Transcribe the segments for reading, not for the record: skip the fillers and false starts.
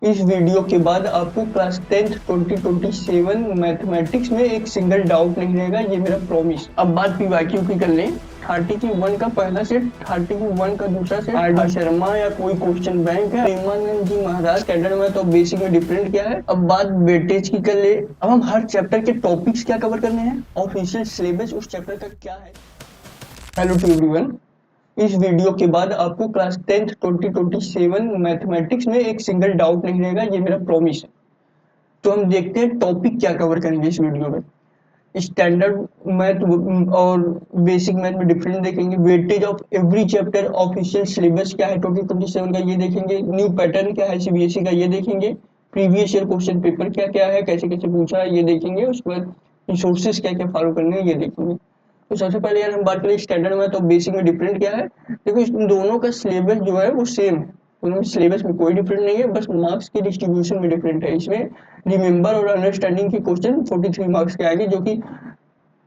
इस वीडियो के बाद आपको क्लास 10th 2027 मैथमेटिक्स में एक सिंगल डाउट नहीं रहेगा, ये मेरा प्रॉमिस। अब बात पीवाईक्यू की कर लें। 30 की 1 का पहला सेट, 30 की 1 का दूसरा सेट, आर शर्मा या कोई क्वेश्चन बैंक है, प्रेमानंद जी महाराज स्टैंडर्ड में तो बेसिक में डिफरेंट क्या है। अब बात वेटेज की कर ले। अब हम हर चैप्टर के टॉपिक्स क्या कवर करने हैं, ऑफिशियल सिलेबस उस चैप्टर का क्या है। हेलो टू एवरीवन, इस वीडियो के बाद आपको क्लास 10th 2027 मैथमेटिक्स में एक सिंगल डाउट नहीं रहेगा, ये मेरा प्रॉमिस है। तो हम देखते हैं टॉपिक क्या कवर करेंगे इस वीडियो में। स्टैंडर्ड मैथ और बेसिक मैथ में डिफरेंस देखेंगे, weightage of every chapter, official syllabus क्या है 2027 का ये देखेंगे, न्यू पैटर्न क्या है सीबीएसई का ये देखेंगे, प्रीवियस ईयर क्वेश्चन पेपर क्या क्या है, कैसे कैसे पूछा है ये देखेंगे, उसके बाद रिसोर्सेज क्या क्या फॉलो करने हैं ये देखेंगे। तो सबसे पहले यार हम बात करें स्टैंडर्ड मैथ और बेसिक में डिफरेंट क्या है। देखो इन दोनों का सिलेबस जो है वो सेम है, दोनों सिलेबस में कोई डिफरेंट नहीं है, बस मार्क्स के डिस्ट्रीब्यूशन में डिफरेंट है। इसमें रिमेंबर और अंडरस्टैंडिंग के क्वेश्चन 43 मार्क्स के आएंगे, जो कि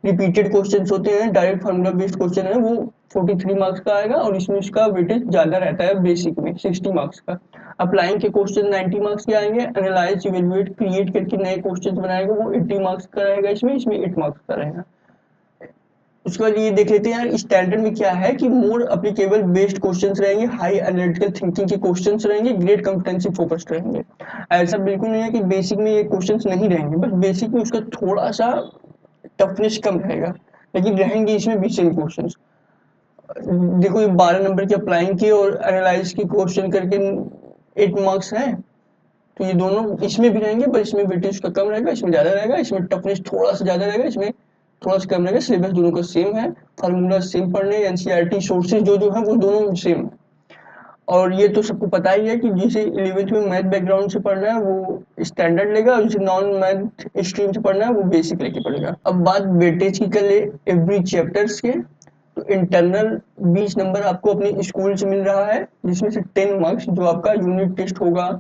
रिपीटेड क्वेश्चंस होते हैं, डायरेक्ट फार्मूला बेस्ड क्वेश्चन है, वो 43 मार्क्स का आएगा और इसमें उसका वेटेज ज्यादा रहता है बेसिक में 60 मार्क्स का। अप्लाइंग के क्वेश्चन 90 मार्क्स के आएंगे, एनालाइज इवेल्युएट क्रिएट करके नए क्वेश्चन बनाएगा वो 80 मार्क्स का रहेगा, इसमें 8 मार्क्स का रहेगा। उसके बाद ये देख लेते हैं यार स्टैंडर्ड में क्या है कि मोर अप्लीकेबल बेस्ड क्वेश्चंस रहेंगे, हाई एनालिटिकल थिंकिंग के क्वेश्चंस रहेंगे, ग्रेट कॉम्पिटेंसी फोकस्ड रहेंगे। ऐसा बिल्कुल नहीं है कि बेसिक में ये क्वेश्चंस नहीं रहेंगे, बस बेसिक में उसका थोड़ा सा टफनेस कम रहेगा, लेकिन रहेंगे इसमें भी सेम क्वेश्चंस। देखो ये 12 नंबर की अप्लाइंग की और एनालाइज की क्वेश्चन करके 8 मार्क्स है, तो ये दोनों इसमें भी रहेंगे, पर इसमें वेटेज का कम रहेगा, इसमें ज्यादा रहेगा, इसमें टफनेस थोड़ा सा ज्यादा रहेगा, इसमें थोड़ा सा कम रहेगा। सिलेबस दोनों का सेम है, फार्मूला सेम पढ़ने, एनसीईआरटी सोर्सेज जो है वो दोनों सेम है। और ये तो सबको पता ही है कि जिसे 11th में मैथ बैकग्राउंड से पढ़ना है वो स्टैंडर्ड लेगा, और जिसे नॉन मैथ स्ट्रीम से पढ़ना है वो बेसिक लेके पढ़ेगा। अब बात वेटेज की कर ले एवरी चैप्टर्स के। तो इंटरनल 20 नंबर आपको अपने स्कूल से मिल रहा है, जिसमें से 10 मार्क्स जो आपका यूनिट टेस्ट होगा,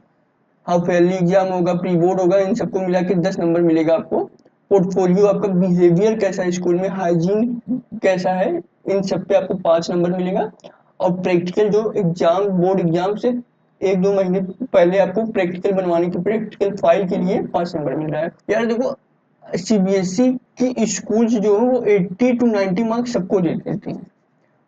हाफ ईयरली एग्जाम होगा, प्री बोर्ड होगा, इन सबको मिला के 10 नंबर मिलेगा आपको। पोर्टफोलियो आपका बिहेवियर कैसा है स्कूल में, हाइजीन कैसा है, इन सब पे आपको 5 नंबर मिलेगा। और प्रैक्टिकल जो एग्जाम बोर्ड एग्जाम से 1-2 महीने पहले आपको प्रैक्टिकल बनवाने की प्रैक्टिकल फाइल के लिए 5 नंबर मिल रहा है। यार देखो सीबीएसई की स्कूल जो है वो 80 टू 90 मार्क्स सबको दे देती हैं,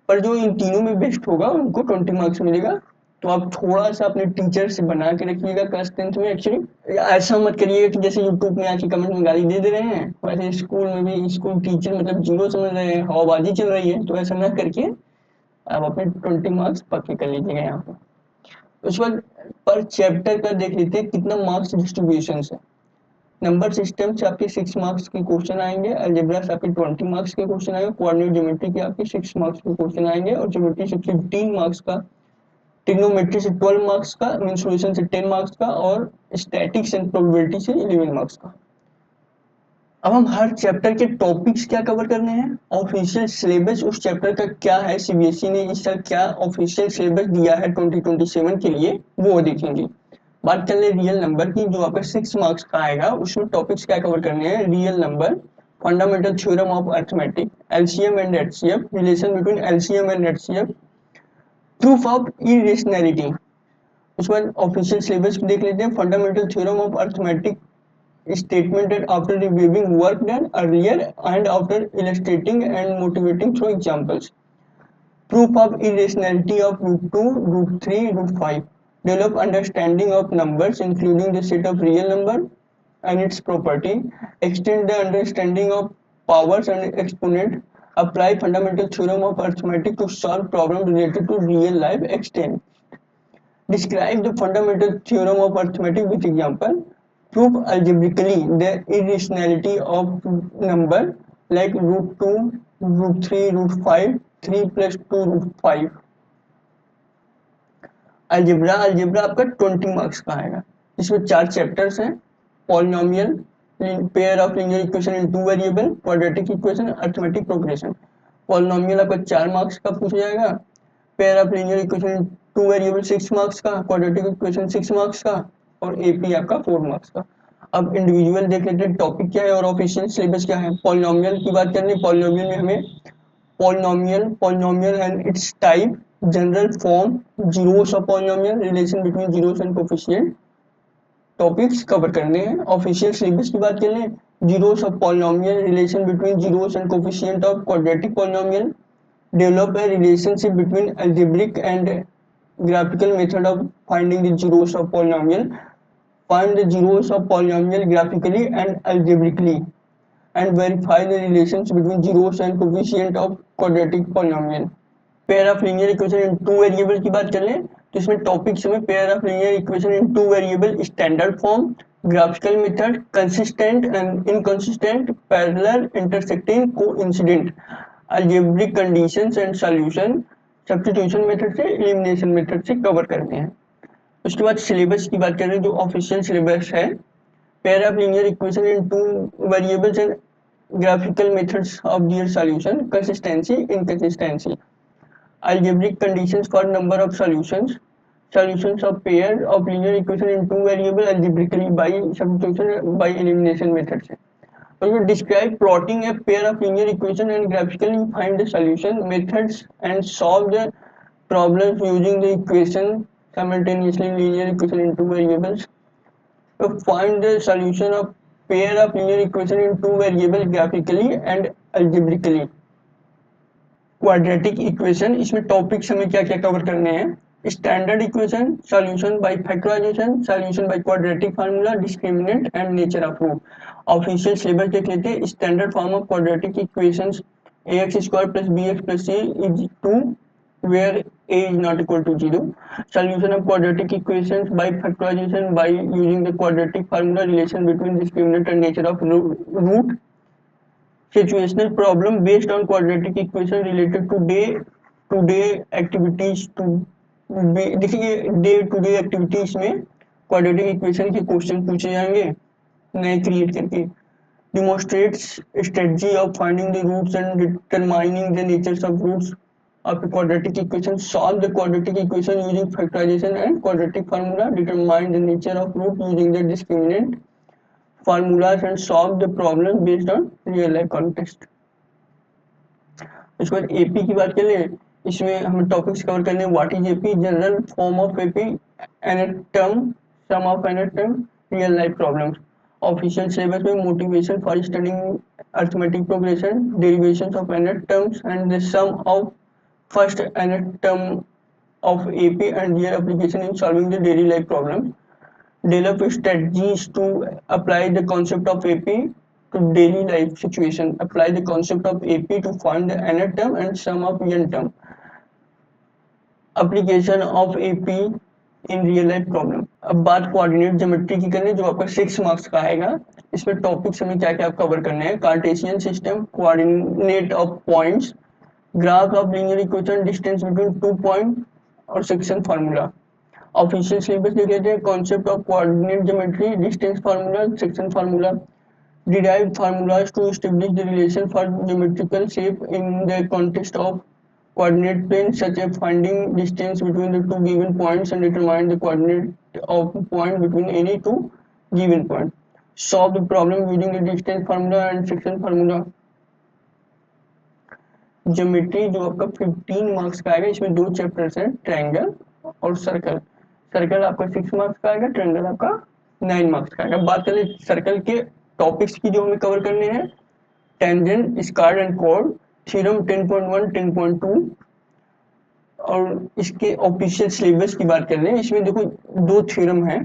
पर जो इन तीनों में बेस्ट होगा उनको 20 मार्क्स मिलेगा। तो आप थोड़ा सा अपने टीचर से बना के रखिएगा क्लास 10th में। एक्चुअली ऐसा मत करिएगा कि जैसे यूट्यूब में आके कमेंट में गाली दे रहे हैं, वैसे स्कूल में भी स्कूल टीचर मतलब जीरो समझ रहे हैं, हवाबाजी चल रही है, तो ऐसा ना करके आप अपने 20 मार्क्स पक्के कर लीजिएगा यहाँ पे। उसके बाद पर चैप्टर का देख लेते हैं कितना मार्क्स डिस्ट्रीब्यूशन है। नंबर सिस्टम से आपके 6 मार्क्स के क्वेश्चन आएंगे, अलजेब्रा से आपके 20 मार्क्स के क्वेश्चन आएंगे, कोऑर्डिनेट ज्योमेट्री के आपके 6 मार्क्स के क्वेश्चन आएंगे, और ज्योमेट्री से 15 मार्क्स का, ट्रिग्नोमेट्री से 12 मार्क्स का, मेंसुरेशन से 10 मार्क्स का, और स्टैटिक्स एंड प्रोबेबिलिटी से 11 मार्क्स का। अब हम हर चैप्टर के टॉपिक्स क्या कवर करने हैं, ऑफिशियल सिलेबस उस चैप्टर का क्या है, सीबीएसई ने इसका क्या ऑफिशियल सिलेबस दिया है 2027 के लिए वो देखेंगे। बात कर ले रियल नंबर की, जो आपका 6 मार्क्स का आएगा उसमें टॉपिक्स क्या कवर करने हैं, real number, fundamental theorem of arithmetic, LCM and HCF, relation between LCM and HCF, proof of irrationality. उसके बाद ऑफिशियल सिलेबस देख लेते हैं, fundamental theorem of arithmetic statement that after reviewing work done earlier and after illustrating and motivating through examples, proof of irrationality of root 2, root 3, root 5, develop understanding of numbers including the set of real number and its property, extend the understanding of powers and exponent, apply fundamental theorem of arithmetic to solve problems related to real life extent, describe the fundamental theorem of arithmetic with example, prove algebraically the irrationality of number like root 2, root 3, root 5, 3 plus 2 root 5। Algebra आपका 20 marks का आएगा, इसमें 4 chapters हैं, polynomial, pair of linear equation in 2 variable, quadratic equation, arithmetic progression. Polynomial आपका 4 marks का पूछा जाएगा, pair of linear equation in 2 variable 6 marks का, क्वाड्रेटिक इक्वेशन 6 मार्क्स का, और एपी आपका 4 मार्क्स का। अब इंडिविजुअल देख लेते हैं टॉपिक क्या है और ऑफिशियल सिलेबस क्या है। पॉलिनोमियल की बात करनी, पॉलिनोमियल में हमें polynomial and its type, general form, zeros of polynomial, relation between zeros and coefficient, topics cover करने हैं। ऑफिशियल सिलेबस की बात कर लें, zeros of polynomial, relation between zeros and coefficient of quadratic polynomial, develop a relationship between algebraic and graphical method of finding the zeros of polynomial, find the zeros of polynomial graphically and algebraically, and verify the relations between zeros and coefficient of quadratic polynomial. Pair of linear equation in two variable की बात कर लें तो इसमें topics में pair of linear equation in two variable, standard form, graphical method, consistent and inconsistent, parallel, intersecting, coincident, algebraic conditions and solution, substitution method से, elimination method से cover करते हैं। उसके बाद सिलेबस की बात करें जो ऑफिशियल सिलेबस है, pair of linear equation in two variables and graphical methods of their solution, consistency, inconsistency, algebraic conditions for number of solutions, solutions of pair of linear equation in two variable algebraically by substitution by elimination method से। और you describe plotting a pair of linear equation and graphically find the solution methods and solve the problems using the equation simultaneously linear equation in two variables, to find the solution of pair of linear equation in two variable graphically and algebraically, quadratic equation, इसमें topics हमें क्या क्या cover करने हैं, standard equation, solution by factorisation, solution by quadratic formula, discriminant and nature of root. Official syllabus देख लेते हैं, standard form of quadratic equations ax square plus bx plus c is 2 where a is not equal to 0, solution of quadratic equations by factorization by using the quadratic formula, relation between discriminant and nature of root, situational problem based on quadratic equation related to day activities to देखिए day to day activities में quadratic equation के question पूछे जाएंगे नए create करके, demonstrates strategy of finding the roots and determining the natures of roots of a quadratic equation, solve the quadratic equation using factorization and quadratic formula, determine the nature of root using the discriminant formulas and solve the problem based on real life context। उसके बाद AP की बात करें, इसमें हमें topics cover करने हैं, what is AP, general form of AP, nth term, sum of nth term, real life problems. Official syllabus में motivation for studying arithmetic progression, derivations of nth terms and the sum of first nth term of AP and their application in solving the daily life problems, develop strategies to apply the concept of AP to daily life situation, apply the concept of AP to find the nth term and sum of n term, application of AP in real life problem. अब बात coordinate geometry की करनी जो आपका 6 marks का आएगा, इसमें topics हमें क्या क्या कवर करने हैं, Cartesian system, coordinate of points, graph of linear equation, distance between two point और सेक्शन फार्मूला। ऑफिशियल सिलेबस देख लेते हैं, concept of coordinate geometry, distance formula, section formula, derived formulas to establish the relation for geometrical shape in the context of coordinate plane, such as finding distance between the two given points and determine the coordinate of point between any two given point. Solve the problem using the distance formula and section formula. Geometry जो आपका 15 marks का आएगा, इसमें दो chapters हैं, triangle और circle. Circle आपका 6 marks का आएगा, ट्रायंगल आपका 9 मार्क्स का आएगा। बात करें सर्कल के टॉपिक्स की जो हमें कवर करने हैं, tangent, square and chord, theorem 10.1, 10.2 और इसके ऑफिशियल सिलेबस की बात कर रहे हैं। इसमें देखो दो थ्योरम है,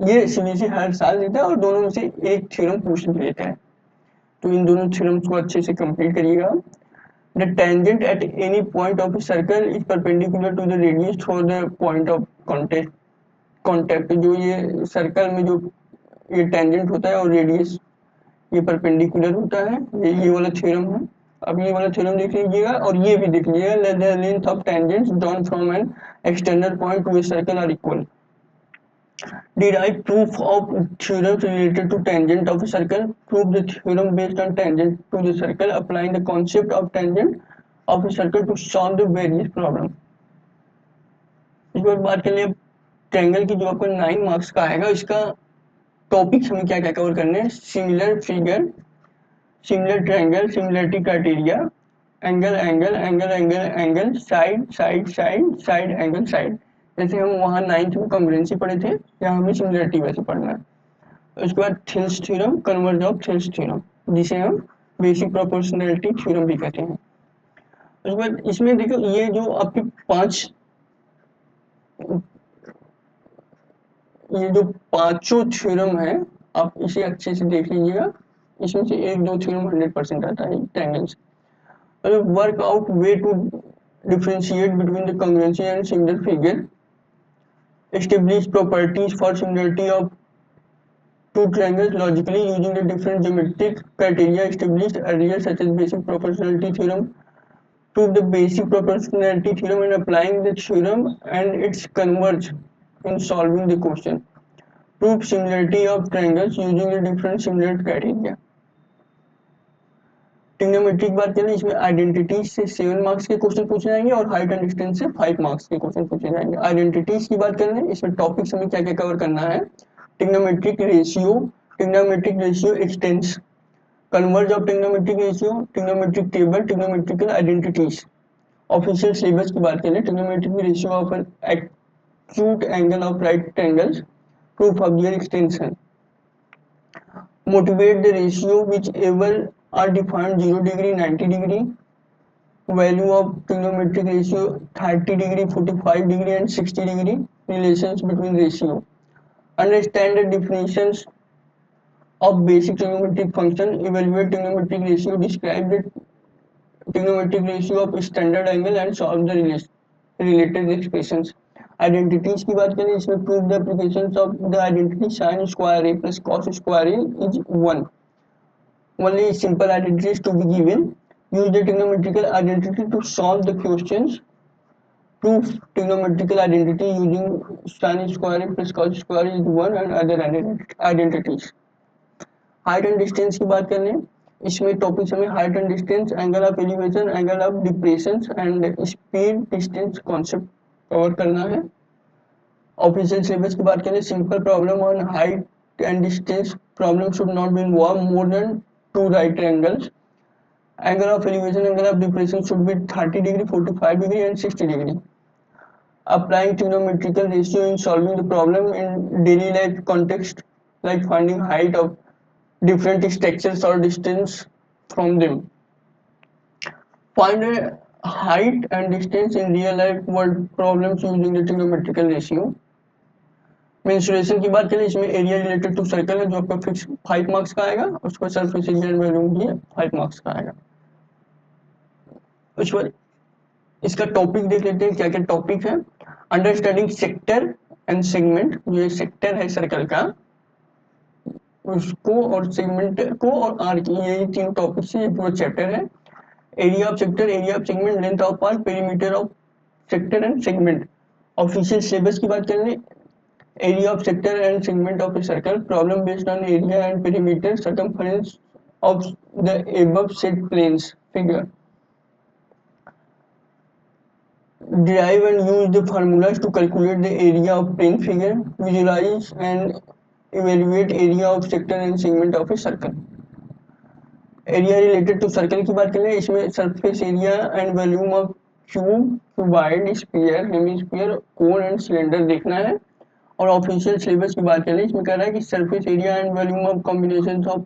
ये सीबीएसई हर साल देता है और दोनों में से एक थ्योरम पूछ लेता है, तो इन दोनों थ्योरम्स को अच्छे से कंप्लीट करिएगा। The tangent at any point of a circle is perpendicular to the radius for the point of contact। जो ये सर्कल में जो ये टेंजेंट होता है और रेडियस ये परपेंडिकुलर होता है, ये वाला थ्योरम है। अब ये वाला थ्योरम देख लीजिएगा और ये भी देख लीजिएगा, let the length of tangents drawn from an external point to a circle are equal। Derive proof of theorems related to tangent of a circle, prove the theorem based on tangent to the circle, applying the concept of tangent of a circle to solve the various problem। इस बार बात कर लें triangle की, जो आपको 9 marks का आएगा, इसका टॉपिक्स हमें क्या क्या कवर करने हैं, similar figure, similar triangle, similarity criteria, angle angle angle angle angle, side side side side angle side, जैसे हम वहाँ 9th में कॉन्ग्रुएंसी पढ़े थे, यहाँ हमें सिमिलरिटी वैसे पढ़ना है। उसके बाद Thales theorem, converse of Thales theorem, जिसे हम बेसिक प्रोपोर्शनैलिटी थ्योरम भी कहते हैं। उसके बाद इसमें देखो ये जो आपके 5 ये जो पांचों थ्योरम है, आप इसे अच्छे से देख लीजिएगा। इसमें से एक दो थ्योरम 100% आता है triangles. Work out way to differentiate between the congruency and similar figure, establish properties for similarity of two triangles logically using the different geometric criteria established earlier, such as basic proportionality theorem. Prove the basic proportionality theorem and applying the theorem and its converge in solving the question. Prove similarity of triangles using the different similar criteria. Trigonometry की बात करें, इसमें identity से 7 marks के question पूछे जाएंगे और height and distance से 5 मार्क्स के क्वेश्चन पूछे जाएंगे। आइडेंटिटीज की बात करें, इसमें टॉपिक्स हमें क्या क्या कवर करना है। Trigonometric ratio, trigonometric ratio expanse, converse of trigonometric ratio, trigonometric table, trigonometrical identities. Official syllabus की बात करें, trigonometric ratio of an acute angle of right triangles, proof of their extension. Motivate the ratio whichever are defined 0 degree, 90 degree. Value of trigonometric ratio 30 degree, 45 degree and 60 degree. Relations between ratio. Understand the definitions of basic trigonometric function. Evaluate trigonometric ratio. Describe the trigonometric ratio of standard angle and solve the related expressions. Identities की बात करें, इसमें prove the applications of the identity sin square a plus cos square a is 1. Only simple identities to be given. Use the trigonometrical identity to solve the questions. Prove trigonometrical identity using sin square a plus cos square is 1 and other identities. Height and distance की बात करें, इसमें topics हमें height and distance, angle of elevation, angle of depression and speed distance concept cover करना है। Official syllabus की बात करें, simple problem on height and distance problem should not be involve more than 2 right triangles. Angle of elevation, angle of depression should be 30 degree, 45 degree and 60 degree. Applying trigonometrical ratio in solving the problem in daily life context, like finding height of different structures or distance from them. Find a height and distance in real life world problems using the trigonometrical ratio. Mensuration की बात करें, इसमें area related to circle है जो आपका fix 5 marks का आएगा, उसको सरफेस एरिया एंड वॉल्यूम भी 5 मार्क्स का आएगा। उस पर इसका टॉपिक देख लेते हैं, क्या क्या टॉपिक है। अंडरस्टैंडिंग सेक्टर एंड सेगमेंट, ये सेक्टर है सर्कल का, उसको और सेगमेंट को और आर की, ये 3 टॉपिक से ये पूरा चैप्टर है। Area of sector, area of segment, length of part, perimeter of sector and segment. Official syllabus की बात करें, area of sector and segment of a circle, problem based on area and perimeter, circumference of the above said planes. Figure. Derive and use the formulas to calculate the area of plane figure. Visualize and evaluate area of sector and segment of a circle. Area related to circle की बात करें, इसमें surface area and volume of cube, cuboid, sphere, hemisphere, cone and cylinder देखना है। और official syllabus की बात करें, इसमें कह रहा है कि surface area and volume of combinations of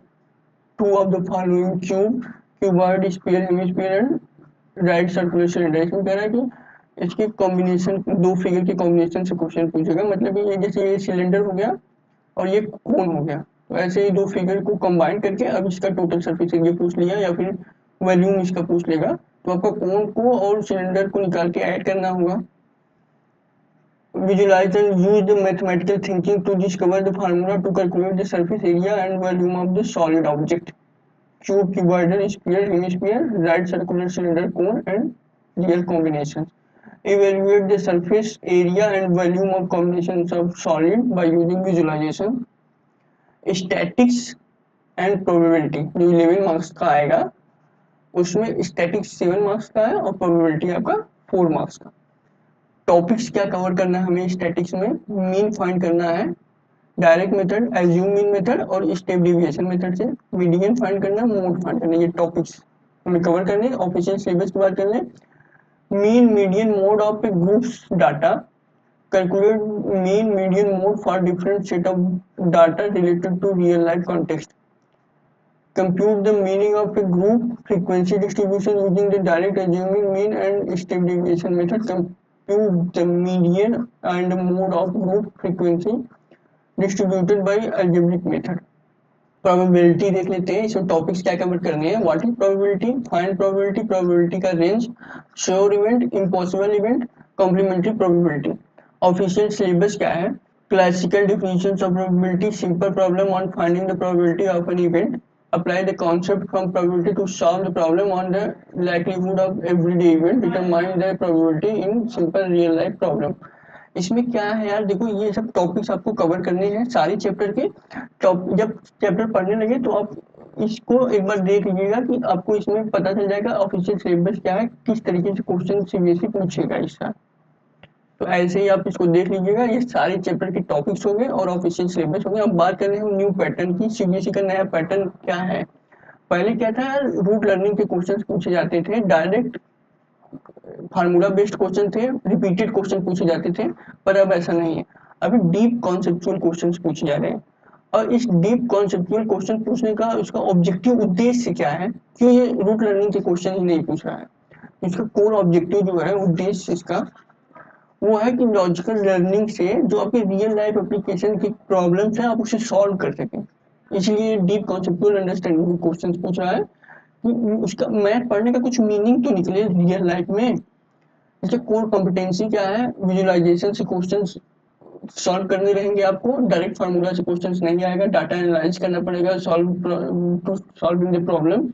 2 of the following cube, cuboid, sphere, hemisphere and right circular cylinder. इसमें कह रहा है कि इसके कॉम्बिनेशन, 2 फिगर के कॉम्बिनेशन से क्वेश्चन पूछेगा, मतलब कि ये जैसे ये सिलेंडर हो गया और ये कोन हो गया, तो ऐसे ही 2 फिगर को कंबाइन करके अब इसका टोटल सरफेस एरिया पूछ लिया या फिर वॉल्यूम इसका पूछ लेगा, तो आपको कोन को और सिलेंडर को निकाल के ऐड करना होगा। Visualize and use the mathematical thinking to discover the formula to calculate the surface area and volume of the solid object. Cube, cuboid, sphere, hemisphere, right circular cylinder, cone and real combinations. Evaluate the surface area and volume of combinations of solid by using visualization. Statics and probability जो 11 marks का आएगा, उसमें statics 7 marks का है और probability आपका 4 marks का। Topics क्या कवर करना है हमें स्टैटिक्स में, मीन फाइंड करना है, direct method, assume mean method और स्टेप डेविएशन मेथड से, मीडियन फाइंड करना, मोड फाइंड करना, ये टॉपिक्स हमें कवर करने। ऑफिशियल सिलेबस की बात करने, mean, median, mode of groups data, Calculate mean, median, mode for different set of data related to real life context. Compute the meaning of a group frequency distribution using the direct assuming mean and standard deviation method. Compute the median and mode of group frequency distributed by algebraic method. Probability देख लेते हैं, इसमें topics क्या cover करने हैं. What is probability, find probability, probability का range, sure event, impossible event, complementary probability. Official syllabus क्या है, classical definitions of probability, simple problem on finding the probability of an event, apply the concept from probability to solve the problem on the likelihood of everyday event, determine the probability in simple real life problem. इसमें क्या है यार, देखो ये सब topics आपको cover करने हैं सारे चैप्टर के. जब चैप्टर पढ़ने लगे तो आप इसको एक बार देख लीजिएगा कि आपको इसमें पता चल जाएगा ऑफिशियल सिलेबस क्या है, किस तरीके से क्वेश्चन सीबीएसई पूछेगा इसका. तो ऐसे ही आप इसको देख लीजिएगा. ये सारे चैप्टर के टॉपिक्स होंगे और ऑफिशियल सिलेबस होंगे. अब बात कर रहे हैं न्यू पैटर्न की. सीबीएसई का नया पैटर्न क्या है. पहले क्या था, रूट लर्निंग के क्वेश्चंस पूछे जाते थे, डायरेक्ट फार्मूला बेस्ड क्वेश्चन थे, रिपीटेड क्वेश्चन पूछे जाते थे. पर अब ऐसा नहीं है, अभी डीप कॉन्सेप्चुअल क्वेश्चंस पूछे जा रहे हैं. और इस डीप कॉन्सेप्चुअल क्वेश्चन पूछने का उसका ऑब्जेक्टिव उद्देश्य क्या है, क्यों ये रूट लर्निंग के क्वेश्चन ही नहीं पूछ रहा है. इसका कोर ऑब्जेक्टिव जो है, उद्देश्य इसका वो है कि लॉजिकल लर्निंग से जो आपके रियल लाइफ एप्लीकेशन की प्रॉब्लम्स है आप उसे सॉल्व कर सकें. इसलिए डीप कॉन्सेप्चुअल अंडरस्टैंडिंग के क्वेश्चंस पूछ रहा है कि उसका मैथ पढ़ने का कुछ मीनिंग तो निकले रियल लाइफ में. इसके कोर कॉम्पिटेंसी क्या है, विजुअलाइजेशन से क्वेश्चंस सॉल्व करने रहेंगे. आपको डायरेक्ट फार्मूला से क्वेश्चंस नहीं आएगा, डाटा एनालाइज करना पड़ेगा सॉल्विंग द प्रॉब्लम.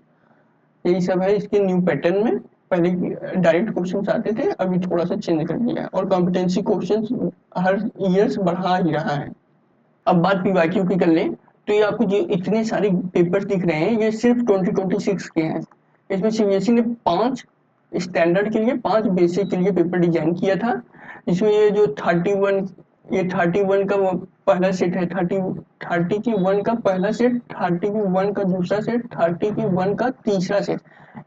यही सब है इसके न्यू पैटर्न में. पहले डायरेक्ट क्वेश्चंस आते थे, अभी थोड़ा सा चेंज कर दिया है और कॉम्पिटेंसी क्वेश्चंस हर ईयर्स बढ़ा ही रहा है. अब बात पीवाईक्यू की कर लें तो ये आपको जो इतने सारे पेपर्स दिख रहे हैं ये सिर्फ 2026 के हैं. इसमें सीबीएसई ने 5 स्टैंडर्ड के लिए, 5 बेसिक के लिए पेपर डिजाइन किया था. इसमें ये जो 31 का पहला सेट है, 30 की 1 का पहला सेट, 30 की 1 का दूसरा सेट, 30 की 1 का तीसरा सेट,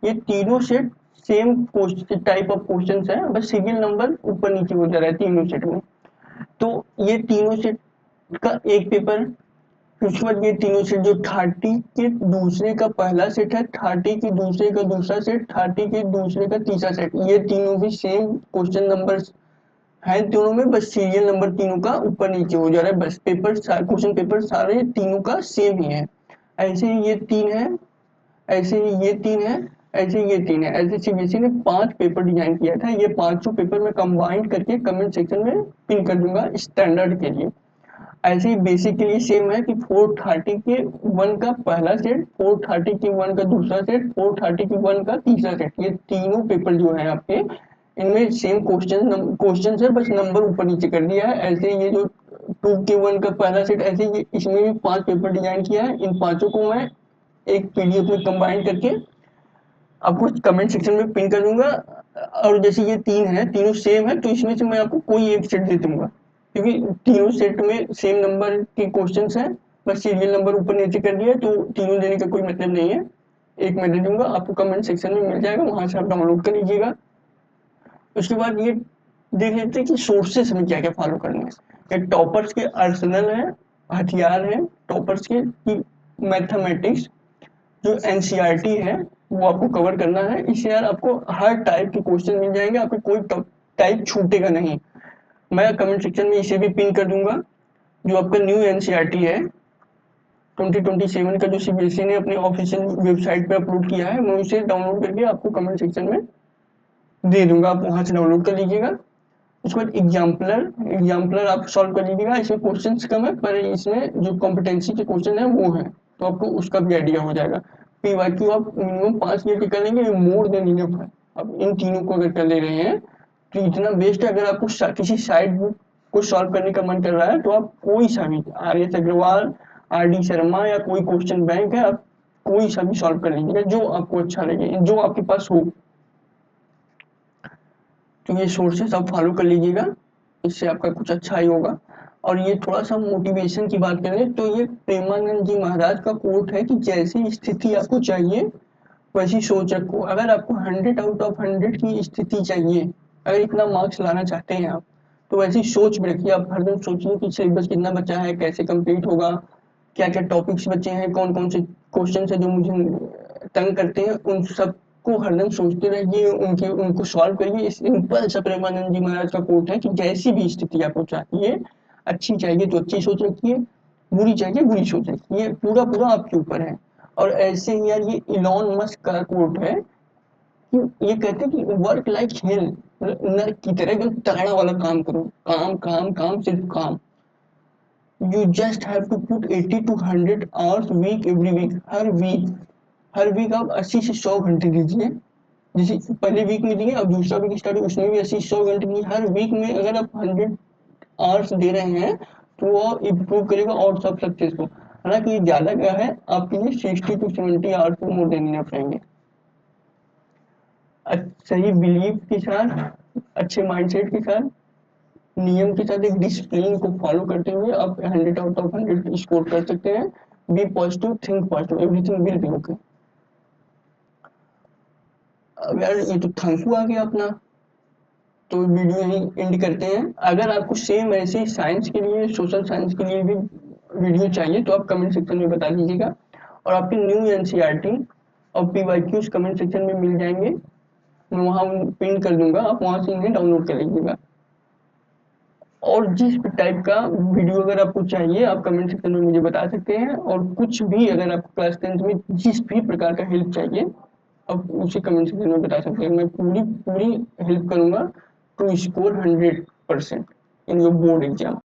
ये तीनों set same type of questions है, बस सीरियल नंबर ऊपर नीचे हो जा रहा है तीनों सेट में. तो ये तीनों सेट का एक पेपर. उसके बाद ये तीनों सेट जो 30 के दूसरे का पहला सेट है, 30 की दूसरे का दूसरा सेट, 30 के दूसरे का तीसरा सेट, ये तीनों भी सेम क्वेश्चन नंबर है तीनों में, बस सीरियल नंबर तीनों का ऊपर नीचे हो जा रहा है. बस पेपर क्वेश्चन पेपर सारे तीनों का सेम ही है. ऐसे ही ये 3 है, ऐसे ही ये 3 है, ऐसे ये 3 है. ऐसे सीबीएसई ने 5 पेपर डिजाइन किया था. ये 500 पेपर में कंबाइंड करके कमेंट सेक्शन में पिन कर दूंगा स्टैंडर्ड के लिए. ऐसे ही बेसिक के लिए सेम है कि 430 के 1 का पहला सेट, 430 के 1 का दूसरा सेट, 430 के 1 का तीसरा सेट, ये तीनों पेपर जो है आपके इनमें सेम क्वेश्चन है, बस नंबर ऊपर नीचे कर दिया है. ऐसे ये जो 2 के 1 का पहला सेट, ऐसे ये इसमें भी 5 पेपर डिजाइन किया है. इन पांचों को मैं एक पीडीएफ में कंबाइन करके आपको कमेंट सेक्शन में पिन कर दूंगा. और जैसे ये 3 है, तीनों सेम है, तो इसमें से मैं आपको कोई एक सेट दे दूंगा, क्योंकि तीनों सेट में सेम नंबर के क्वेश्चंस हैं, बस सीरियल नंबर ऊपर नीचे कर दिया है, तो तीनों देने का कोई मतलब नहीं है. एक मैं दे दूंगा, आपको कमेंट सेक्शन में मिल जाएगा, वहां से आप डाउनलोड कर लीजिएगा. उसके बाद ये देख लेते हैं कि सोर्सेस हमें क्या क्या फॉलो करने हैं. टॉपर्स के आर्सेनल है, हथियार है टॉपर्स के, मैथमेटिक्स जो एनसीईआरटी है वो आपको कवर करना है. इससे यार आपको हर टाइप के क्वेश्चन मिल जाएंगे, आपको कोई टाइप छूटेगा नहीं. मैं कमेंट सेक्शन में इसे भी पिन कर दूंगा. जो आपका न्यू एनसीईआरटी है 2027 का, जो सीबीएसई ने अपने ऑफिशियल वेबसाइट पे अपलोड किया है, मैं उसे डाउनलोड करके आपको कमेंट सेक्शन में दे दूंगा, आप वहां से डाउनलोड कर लीजिएगा. उसके बाद एग्जाम्पलर आप सॉल्व कर लीजिएगा. इसमें क्वेश्चंस कम है पर इसमें जो कॉम्पिटेंसी के क्वेश्चन है वो है, तो आपको उसका भी आइडिया हो जाएगा. पीवाईक्यू आप मिनिमम 5 मिनट कर लेंगे, मोर देन इनफ है. अब इन तीनों को अगर कर ले रहे हैं तो इतना बेस्ट है. अगर आपको किसी साइड बुक को सॉल्व करने का मन कर रहा है तो आप कोई सा भी आर.एस. अग्रवाल, आर.डी. शर्मा या कोई क्वेश्चन बैंक है, आप कोई सा भी सॉल्व कर लीजिएगा जो आपको अच्छा लगे, जो आपके पास हो. तो ये सोर्सेस आप फॉलो कर लीजिएगा, इससे आपका कुछ अच्छा ही होगा. और ये थोड़ा सा मोटिवेशन की बात करें तो ये प्रेमानंद जी महाराज का कोट है कि जैसी स्थिति आपको चाहिए वैसी सोच रखो. अगर आपको 100 आउट ऑफ 100 की स्थिति चाहिए, अगर इतना मार्क्स लाना चाहते हैं आप, तो वैसी सोच में रखिए, आप हरदम सोचिए कि सिलेबस कितना बचा है, कैसे कंप्लीट होगा, क्या क्या टॉपिक्स बचे हैं, कौन कौन से क्वेश्चन है जो मुझे तंग करते हैं, उन सबको हरदम सोचते रहिए, उनको सॉल्व करिए। सिंपल सा प्रेमानंद जी महाराज का कोट है कि जैसी भी स्थिति आपको चाहिए, अच्छी चाहिए तो अच्छी सोच रखिए, बुरी चाहिए बुरी सोच रखिए, ये पूरा पूरा आपके ऊपर है। और ऐसे ही यार ये इलॉन मस्क का कोट है कि ये कहते हैं कि वर्क लाइक हेल, नरक की तरह एकदम तगड़ा वाला काम करो, काम काम काम सिर्फ काम। You just have to put 80 to 100 hours week every week, हर वीक आप 80 से 100 घंटे दीजिए। जैसे पहले वीक में दिए, अब दूसरा वीक स्टार्ट हुआ उसमें भी 80 से 100 घंटे दिए। हर वीक में अगर आप 100 आवर्स दे रहे हैं तो वो इम्प्रूव करेगा और सब सक्सेस को। हालांकि ये ज्यादा क्या है, आपके लिए 60 to 70 आवर्स मोर देने पड़ेंगे। सही बिलीव के साथ, अच्छे माइंडसेट के साथ, नियम के साथ, एक डिसिप्लिन को फॉलो करते हुए आप 100 आउट ऑफ 100 स्कोर कर सकते हैं। Be positive, think positive, everything will be okay. अब यार ये तो थैंक आ गया अपना, तो वीडियो यही एंड करते हैं। अगर आपको सेम ऐसे साइंस के लिए, सोशल साइंस के लिए भी वीडियो चाहिए तो आप कमेंट सेक्शन में बता दीजिएगा, और आपके न्यू एनसीईआरटी और पीवाईक्यूज कमेंट सेक्शन में मिल जाएंगे, मैं वहाँ पिन कर दूंगा, आप वहाँ से इन्हें डाउनलोड कर लीजिएगा। और जिस टाइप का वीडियो अगर आपको चाहिए आप कमेंट सेक्शन में मुझे बता सकते हैं, और कुछ भी अगर आपको क्लास 10th में जिस भी प्रकार का हेल्प चाहिए आप उसे कमेंट सेक्शन में बता सकते हैं। मैं पूरी पूरी हेल्प करूंगा to score 100% in your board exam.